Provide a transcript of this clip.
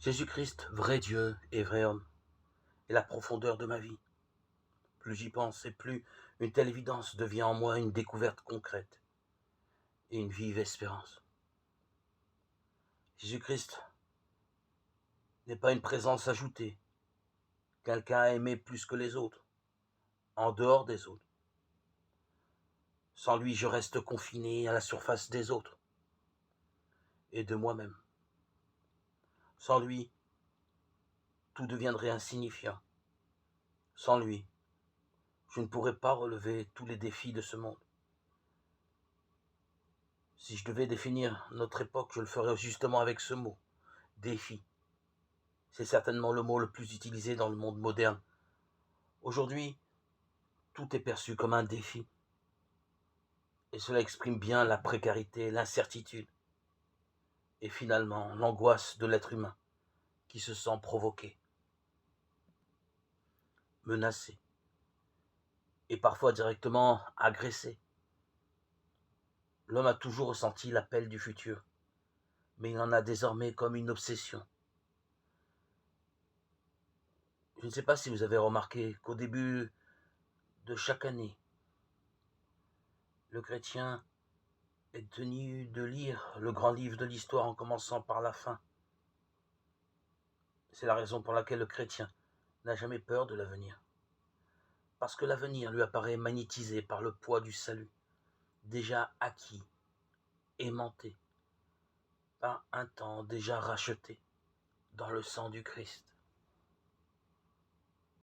Jésus-Christ, vrai Dieu et vrai homme, est la profondeur de ma vie. Plus j'y pense et plus une telle évidence devient en moi une découverte concrète et une vive espérance. Jésus-Christ n'est pas une présence ajoutée, quelqu'un à aimer plus que les autres, en dehors des autres. Sans lui, je reste confiné à la surface des autres et de moi-même. Sans lui, tout deviendrait insignifiant. Sans lui, je ne pourrais pas relever tous les défis de ce monde. Si je devais définir notre époque, je le ferais justement avec ce mot, défi. C'est certainement le mot le plus utilisé dans le monde moderne. Aujourd'hui, tout est perçu comme un défi. Et cela exprime bien la précarité, l'incertitude et finalement l'angoisse de l'être humain qui se sent provoqué, menacé et parfois directement agressé. L'homme a toujours ressenti l'appel du futur, mais il en a désormais comme une obsession. Je ne sais pas si vous avez remarqué qu'au début de chaque année, le chrétien est tenu de lire le grand livre de l'histoire en commençant par la fin. C'est la raison pour laquelle le chrétien n'a jamais peur de l'avenir. Parce que l'avenir lui apparaît magnétisé par le poids du salut, déjà acquis, aimanté, par un temps déjà racheté dans le sang du Christ.